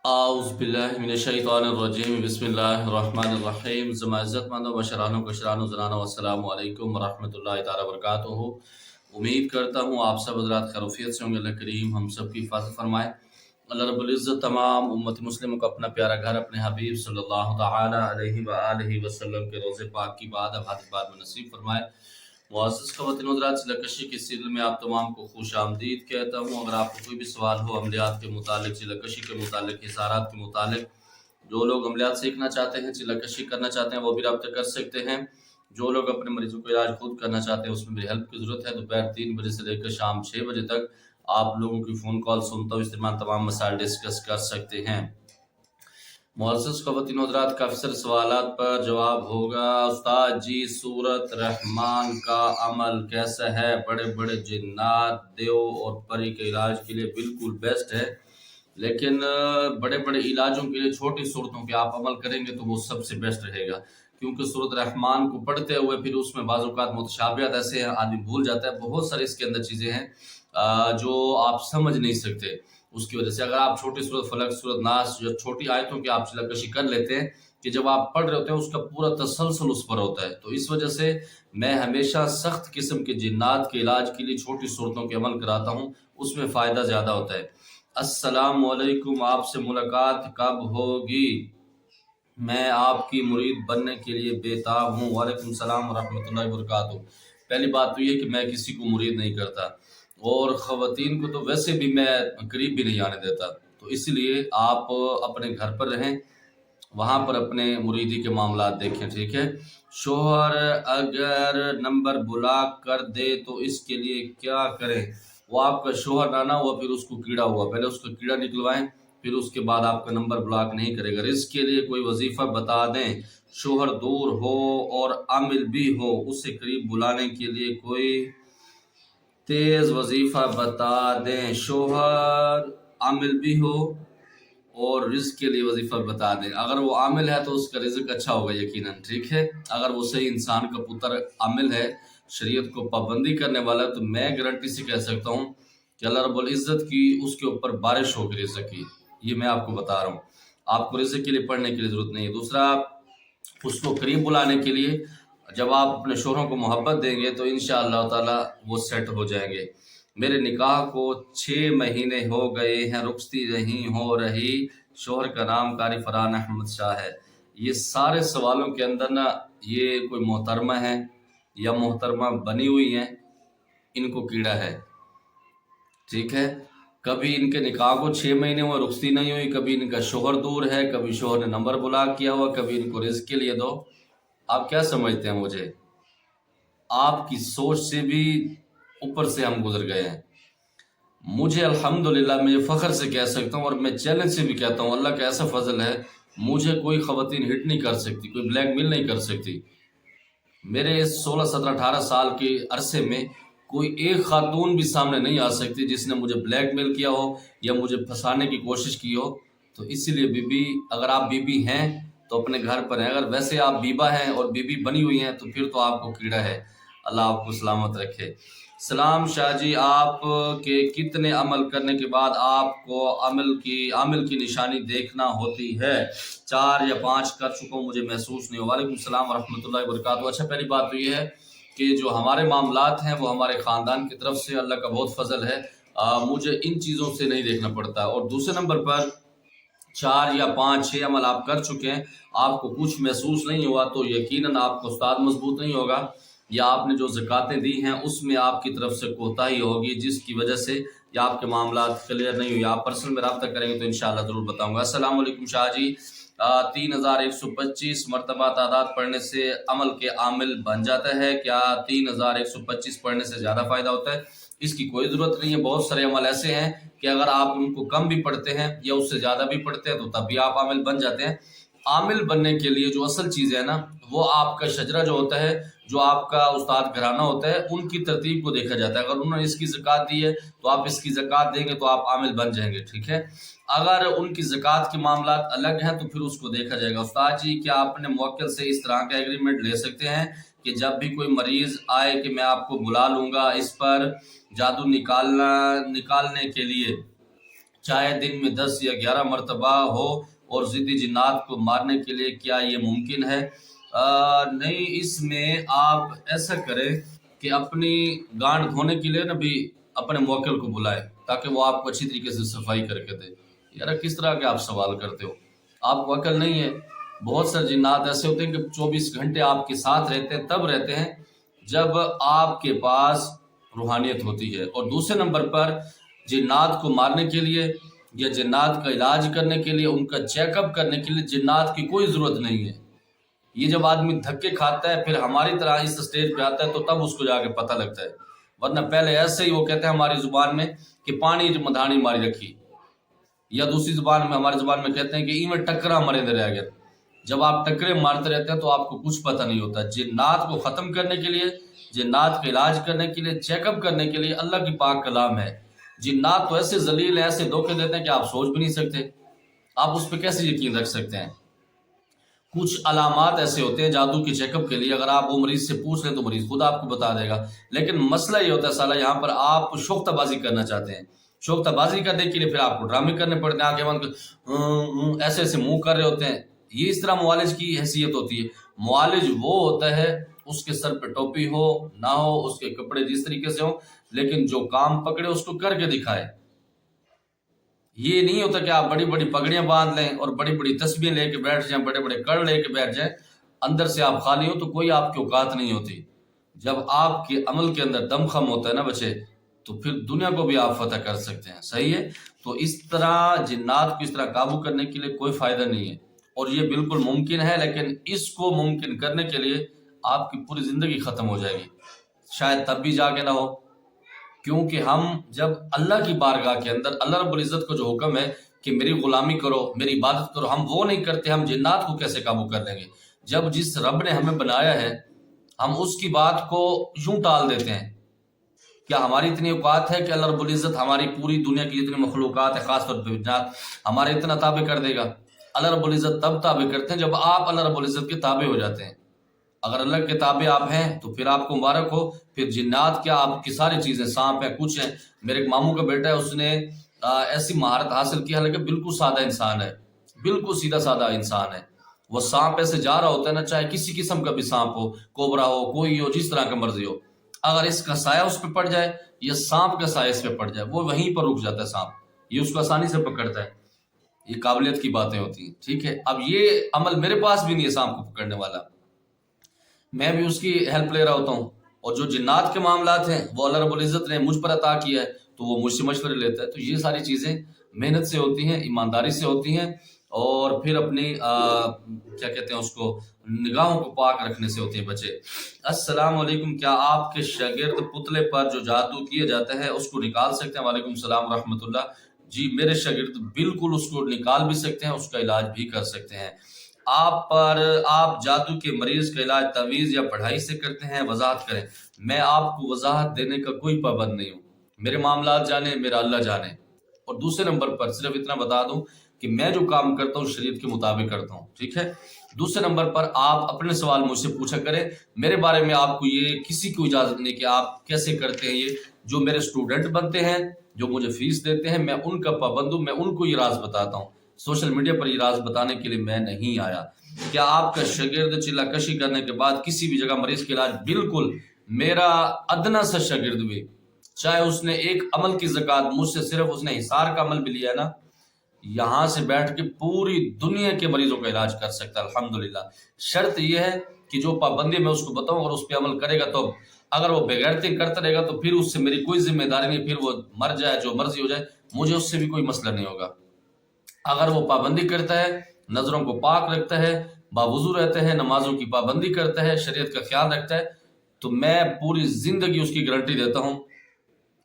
اعوذ باللہ من الشیطان الرجیم بسم اللہ الرحمن الرحیم عزت مند و بشرانو کشرانو زنانو السلام علیکم ورحمۃ اللہ تعالیٰ وبرکاتہ۔ امید کرتا ہوں آپ سب حضرات خیریت سے ہوں گے۔ اللہ کریم ہم سب کی حفاظت فرمائے۔ اللہ رب العزت تمام امت مسلم کو اپنا پیارا گھر اپنے حبیب صلی اللہ تعالیٰ علیہ وآلہ وسلم کے روضے پاک کی بعد میں نصیب فرمائے۔ معزز خواتین حضرات، چلکشی کے سلسلے میں آپ تمام کو خوش آمدید کہتا ہوں۔ اگر آپ کو کوئی بھی سوال ہو عملیات کے متعلق، چلکشی کے متعلق، حصارات کے متعلق، جو لوگ عملیات سیکھنا چاہتے ہیں، چلکشی کرنا چاہتے ہیں، وہ بھی رابطہ کر سکتے ہیں۔ جو لوگ اپنے مریضوں کو علاج خود کرنا چاہتے ہیں، اس میں میری ہیلپ کی ضرورت ہے۔ دوپہر 3 بجے سے لے کر شام 6 بجے تک آپ لوگوں کی فون کال سنتا ہوں، اس درمیان تمام مسائل ڈسکس کر سکتے ہیں۔ معزز خواتین حضرات، کافی سارے سوالات پر جواب ہوگا۔ استاد جی، سورت رحمان کا عمل کیسا ہے؟ بڑے بڑے جنات، دیو اور پری کے علاج کے لیے بالکل بیسٹ ہے، لیکن بڑے بڑے علاجوں کے لیے چھوٹی صورتوں کے آپ عمل کریں گے تو وہ سب سے بیسٹ رہے گا، کیونکہ سورت رحمان کو پڑھتے ہوئے پھر اس میں بعض اوقات متشابہات ایسے ہیں، آدمی بھول جاتا ہے۔ بہت سارے اس کے اندر چیزیں ہیں جو آپ سمجھ نہیں سکتے۔ اس کی وجہ سے اگر آپ چھوٹی سورت فلق، سورت ناس، جو چھوٹی آیتوں کی آپ چلکشی کر لیتے ہیں کہ جب آپ پڑھ رہے ہوتے ہیں اس کا پورا تسلسل اس پر ہوتا ہے، تو اس وجہ سے میں ہمیشہ سخت قسم کے جنات کے علاج کے لیے چھوٹی صورتوں کے عمل کراتا ہوں، اس میں فائدہ زیادہ ہوتا ہے۔ السلام علیکم، آپ سے ملاقات کب ہوگی؟ میں آپ کی مرید بننے کے لیے بےتاب ہوں۔ وعلیکم السلام ورحمۃ اللہ وبرکاتہ۔ پہلی بات تو یہ کہ میں کسی کو مرید نہیں کرتا، اور خواتین کو تو ویسے بھی میں قریب بھی نہیں آنے دیتا، تو اس لیے آپ اپنے گھر پر رہیں، وہاں پر اپنے مریدی کے معاملات دیکھیں، ٹھیک ہے؟ شوہر اگر نمبر بلاک کر دے تو اس کے لیے کیا کریں؟ وہ آپ کا شوہر نہ ہوا، پھر اس کو کیڑا ہوا، پہلے اس کو کیڑا نکلوائیں، پھر اس کے بعد آپ کا نمبر بلاک نہیں کرے گا۔ اس کے لیے کوئی وظیفہ بتا دیں۔ شوہر دور ہو اور عامل بھی ہو، اسے قریب بلانے کے لیے کوئی تیز وظیفہ بتا دیں۔ شوہر عامل بھی ہو اور رزق کے لیے وظیفہ بتا دیں۔ اگر وہ عامل ہے تو اس کا رزق اچھا ہوگا یقیناً، ٹھیک ہے؟ اگر وہ صحیح انسان کا پتر عامل ہے، شریعت کو پابندی کرنے والا، تو میں گارنٹی سے کہہ سکتا ہوں کہ اللہ رب العزت کی اس کے اوپر بارش ہوگی رزق کی۔ یہ میں آپ کو بتا رہا ہوں، آپ کو رزق کے لیے پڑھنے کی ضرورت نہیں ہے۔ دوسرا، اس کو قریب بلانے کے لیے جب آپ اپنے شوہروں کو محبت دیں گے تو انشاءاللہ تعالی وہ سیٹ ہو جائیں گے۔ میرے نکاح کو 6 مہینے ہو گئے ہیں، رخصتی نہیں ہو رہی، شوہر کا نام قاری فرحان احمد شاہ ہے۔ یہ سارے سوالوں کے اندر نا، یہ کوئی محترمہ ہے یا محترمہ بنی ہوئی ہیں، ان کو کیڑا ہے، ٹھیک ہے؟ کبھی ان کے نکاح کو 6 مہینے ہوئے، رخصتی نہیں ہوئی، کبھی ان کا شوہر دور ہے، کبھی شوہر نے نمبر بلاک کیا ہوا، کبھی ان کو رزق کے لیے دو۔ آپ کیا سمجھتے ہیں مجھے؟ آپ کی سوچ سے بھی اوپر سے ہم گزر گئے ہیں۔ مجھے الحمدللہ میں یہ فخر سے کہہ سکتا ہوں، اور میں چیلنج سے بھی کہتا ہوں، اللہ کا ایسا فضل ہے، مجھے کوئی خواتین ہٹ نہیں کر سکتی، کوئی بلیک میل نہیں کر سکتی۔ میرے 16 17 18 سال کے عرصے میں کوئی ایک خاتون بھی سامنے نہیں آ سکتی جس نے مجھے بلیک میل کیا ہو یا مجھے پھنسانے کی کوشش کی ہو۔ تو اسی لیے بی بی، اگر آپ بی بی ہیں تو اپنے گھر پر ہیں، اگر ویسے آپ بیبا ہیں اور بی بی بنی ہوئی ہیں تو پھر تو آپ کو کیڑا ہے۔ اللہ آپ کو سلامت رکھے۔ سلام شاہ جی، آپ کے کتنے عمل کرنے کے بعد آپ کو عامل کی نشانی دیکھنا ہوتی ہے؟ 4 یا 5 کر چکا ہوں، مجھے محسوس نہیں ہو۔ وعلیکم السلام ورحمۃ اللہ وبرکاتہ۔ اچھا، پہلی بات تو یہ ہے کہ جو ہمارے معاملات ہیں وہ ہمارے خاندان کی طرف سے اللہ کا بہت فضل ہے، مجھے ان چیزوں سے نہیں دیکھنا پڑتا۔ اور دوسرے نمبر پر 4 یا 5 6 عمل آپ کر چکے ہیں، آپ کو کچھ محسوس نہیں ہوا تو یقیناً آپ کا استاد مضبوط نہیں ہوگا، یا آپ نے جو زکاتیں دی ہیں اس میں آپ کی طرف سے کوتاہی ہوگی، جس کی وجہ سے یا آپ کے معاملات کلیئر نہیں ہوئی۔ آپ پرسنل میں رابطہ کریں گے تو انشاءاللہ ضرور بتاؤں گا۔ السلام علیکم شاہ جی، 3125 مرتبہ تعداد پڑھنے سے عمل کے عامل بن جاتا ہے کیا؟ 3125 پڑھنے سے زیادہ فائدہ ہوتا ہے؟ اس کی کوئی ضرورت نہیں ہے۔ بہت سارے عمل ایسے ہیں کہ اگر آپ ان کو کم بھی پڑھتے ہیں یا اس سے زیادہ بھی پڑھتے ہیں تو تب بھی آپ عامل بن جاتے ہیں۔ عامل بننے کے لیے جو اصل چیز ہے نا، وہ آپ کا شجرہ جو ہوتا ہے، جو آپ کا استاد گھرانہ ہوتا ہے، ان کی ترتیب کو دیکھا جاتا ہے۔ اگر انہوں نے اس کی زکوٰۃ دی ہے تو آپ اس کی زکوٰۃ دیں گے تو آپ عامل بن جائیں گے، ٹھیک ہے؟ اگر ان کی زکوٰۃ کے معاملات الگ ہیں تو پھر اس کو دیکھا جائے گا۔ استاد جی، کیا اپنے موکل سے اس طرح کا ایگریمنٹ لے سکتے ہیں کہ جب بھی کوئی مریض آئے کہ میں آپ کو بلا لوں گا اس پر جادو نکالنے کے لیے؟ چاہے دن میں 10 یا 11 مرتبہ ہو، اور ضدی جنات کو مارنے کے لیے کیا یہ ممکن ہے؟ نہیں، اس میں آپ ایسا کریں کہ اپنی گانڈ دھونے کے لیے نا بھی اپنے موکل کو بلائے، تاکہ وہ آپ کو اچھی طریقے سے صفائی کر کے دے۔ یار کس طرح کے آپ سوال کرتے ہو؟ آپ کو عقل نہیں ہے۔ بہت سارے جنات ایسے ہوتے ہیں کہ 24 گھنٹے آپ کے ساتھ رہتے ہیں، تب رہتے ہیں جب آپ کے پاس روحانیت ہوتی ہے۔ اور دوسرے نمبر پر جنات کو مارنے کے لیے یا جنات کا علاج کرنے کے لیے، ان کا چیک اپ کرنے کے لیے جنات کی کوئی ضرورت نہیں ہے۔ یہ جب آدمی دھکے کھاتا ہے پھر ہماری طرح اس سٹیج پہ آتا ہے تو تب اس کو جا کے پتہ لگتا ہے، ورنہ پہلے ایسے ہی وہ کہتے ہیں ہماری زبان میں کہ پانی مدھانی ماری رکھی، یا دوسری زبان میں ہماری زبان میں کہتے ہیں کہ ای میں ٹکرا مرے دے رہ گیا۔ جب آپ ٹکرے مارتے رہتے ہیں تو آپ کو کچھ پتہ نہیں ہوتا۔ جنات کو ختم کرنے کے لیے، جنات کا علاج کرنے کے لیے، چیک اپ کرنے کے لیے اللہ کی پاک کلام ہے۔ جنات تو ایسے ذلیل ہیں، ایسے دھوکے دیتے ہیں کہ آپ سوچ بھی نہیں سکتے۔ آپ اس پہ کیسے یقین رکھ سکتے ہیں؟ کچھ علامات ایسے ہوتے ہیں جادو کے چیک اپ کے لیے، اگر آپ وہ مریض سے پوچھ لیں تو مریض خود آپ کو بتا دے گا۔ لیکن مسئلہ یہ ہوتا ہے سالہ، یہاں پر آپ شوختہ بازی کرنا چاہتے ہیں۔ شوختہ بازی کرنے کے لیے پھر آپ کو ڈرامے کرنے پڑتے ہیں، آنکھیں بند کر ایسے ایسے منہ کر رہے ہوتے ہیں۔ یہ اس طرح معالج کی حیثیت ہوتی ہے۔ معالج وہ ہوتا ہے اس کے سر پہ ٹوپی ہو نہ ہو، اس کے کپڑے جس طریقے سے ہوں، لیکن جو کام پکڑے اس کو کر کے دکھائے۔ یہ نہیں ہوتا کہ آپ بڑی بڑی پگڑیاں باندھ لیں اور بڑی بڑی تسبیحیں لے کے بیٹھ جائیں، بڑے بڑے کڑ لے کے بیٹھ جائیں، اندر سے آپ خالی ہو تو کوئی آپ کی اوقات نہیں ہوتی۔ جب آپ کے عمل کے اندر دم خم ہوتا ہے نا بچے، تو پھر دنیا کو بھی آپ فتح کر سکتے ہیں۔ صحیح ہے؟ تو اس طرح جنات کو اس طرح قابو کرنے کے لیے کوئی فائدہ نہیں ہے، اور یہ بالکل ممکن ہے، لیکن اس کو ممکن کرنے کے لیے آپ کی پوری زندگی ختم ہو جائے گی، شاید تب بھی جا کے نہ ہو۔ کیونکہ ہم جب اللہ کی بارگاہ کے اندر اللہ رب العزت کو جو حکم ہے کہ میری غلامی کرو، میری عبادت کرو، ہم وہ نہیں کرتے، ہم جنات کو کیسے قابو کر لیں گے؟ جب جس رب نے ہمیں بنایا ہے ہم اس کی بات کو یوں ٹال دیتے ہیں۔ کیا ہماری اتنی اوقات ہے کہ اللہ رب العزت ہماری پوری دنیا کی جتنی مخلوقات ہے، خاص طور پہ جنات، ہمارے اتنا تابع کر دے گا؟ اللہ رب العزت تب تابع کرتے ہیں جب آپ اللہ رب العزت کے تابع ہو جاتے ہیں۔ اگر اللہ کے تابع آپ ہیں تو پھر آپ کو مبارک ہو۔ پھر جنات کیا، آپ کی ساری چیزیں، سانپ ہیں، کچھ ہیں۔ میرے ایک ماموں کا بیٹا ہے، اس نے ایسی مہارت حاصل کی، حالانکہ بالکل سادہ انسان ہے، بالکل سیدھا سادہ انسان ہے۔ وہ سانپ ایسے جا رہا ہوتا ہے نا، چاہے کسی قسم کا بھی سانپ ہو، کوبرا ہو، کوئی ہو، جس طرح کا مرضی ہو، اگر اس کا سایہ اس پہ پڑ جائے یا سانپ کا سایہ اس پہ پڑ جائے، وہ وہیں پر رک جاتا ہے سانپ، یہ اس کو آسانی سے پکڑتا ہے۔ یہ قابلیت کی باتیں ہوتی ہیں، ٹھیک ہے؟ اب یہ عمل میرے پاس بھی نہیں ہے سانپ کو پکڑنے والا، میں بھی اس کی ہیلپ لے رہا ہوتا ہوں۔ اور جو جنات کے معاملات ہیں وہ اللہ رب العزت نے مجھ پر عطا کیا ہے، تو وہ مجھ سے مشورے لیتا ہے۔ تو یہ ساری چیزیں محنت سے ہوتی ہیں، ایمانداری سے ہوتی ہیں، اور پھر اپنی کیا کہتے ہیں اس کو، نگاہوں کو پاک رکھنے سے ہوتی ہیں بچے۔ السلام علیکم، کیا آپ کے شاگرد پتلے پر جو جادو کیا جاتا ہے اس کو نکال سکتے ہیں؟ وعلیکم السلام ورحمۃ اللہ۔ جی میرے شاگرد بالکل اس کو نکال بھی سکتے ہیں، اس کا علاج بھی کر سکتے ہیں۔ آپ جادو کے مریض کا علاج تعویذ یا پڑھائی سے کرتے ہیں؟ وضاحت کریں۔ میں آپ کو وضاحت دینے کا کوئی پابند نہیں ہوں، میرے معاملات جانے، میرا اللہ جانے۔ اور دوسرے نمبر پر صرف اتنا بتا دوں کہ میں جو کام کرتا ہوں شریعت کے مطابق کرتا ہوں، ٹھیک ہے؟ دوسرے نمبر پر آپ اپنے سوال مجھ سے پوچھا کریں، میرے بارے میں آپ کو یہ کسی کو اجازت نہیں کہ آپ کیسے کرتے ہیں۔ یہ جو میرے اسٹوڈنٹ بنتے ہیں، جو مجھے فیس دیتے ہیں، میں ان کا پابند ہوں، میں ان کو یہ راز بتاتا ہوں۔ سوشل میڈیا پر یہ راز بتانے کے لیے میں نہیں آیا۔ کیا آپ کا شاگرد چلا کشی کرنے کے بعد کسی بھی جگہ مریض کا علاج؟ بالکل، میرا ادنا سا شاگرد بھی، چاہے اس نے ایک عمل کی زکوٰۃ مجھ سے، صرف اس نے حصار کا عمل بھی لیا ہے نا، یہاں سے بیٹھ کے پوری دنیا کے مریضوں کا علاج کر سکتا ہے الحمدللہ۔ شرط یہ ہے کہ جو پابندی میں اس کو بتاؤں اور اس پہ عمل کرے گا، تو اگر وہ بغیرتی کرتا رہے گا تو پھر اس سے میری کوئی ذمہ داری نہیں، پھر وہ مر جائے، جو مرضی ہو جائے، مجھے اس سے بھی کوئی مسئلہ نہیں ہوگا۔ اگر وہ پابندی کرتا ہے، نظروں کو پاک رکھتا ہے، باوضو رہتا ہے، نمازوں کی پابندی کرتا ہے، شریعت کا خیال رکھتا ہے، تو میں پوری زندگی اس کی گارنٹی دیتا ہوں،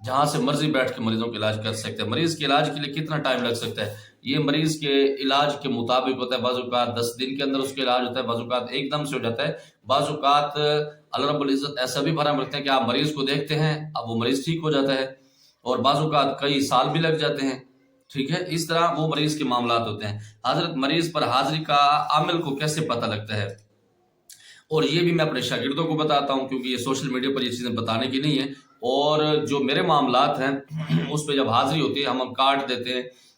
جہاں سے مرضی بیٹھ کے مریضوں کا علاج کر سکتے ہیں۔ مریض کے علاج کے لیے کتنا ٹائم لگ سکتا ہے، یہ مریض کے علاج کے مطابق ہوتا ہے۔ بعض اوقات 10 دن کے اندر اس کا علاج ہوتا ہے، بعض اوقات ایک دم سے ہو جاتا ہے، بعض اوقات اللہ رب العزت ایسا بھی بھرم رکھتے ہیں کہ آپ مریض کو دیکھتے ہیں، اب وہ مریض ٹھیک ہو جاتا ہے، اور بعض اوقات کئی سال بھی لگ جاتے ہیں، ٹھیک ہے؟ اس طرح وہ مریض کے معاملات ہوتے ہیں۔ حضرت مریض پر حاضری کا عامل کو کیسے پتہ لگتا ہے؟ اور یہ بھی میں اپنے شاگردوں کو بتاتا ہوں، کیونکہ یہ سوشل میڈیا پر یہ چیزیں بتانے کی نہیں ہیں۔ اور جو میرے معاملات ہیں اس پہ جب حاضری ہوتی ہے، ہم کارڈ دیتے ہیں،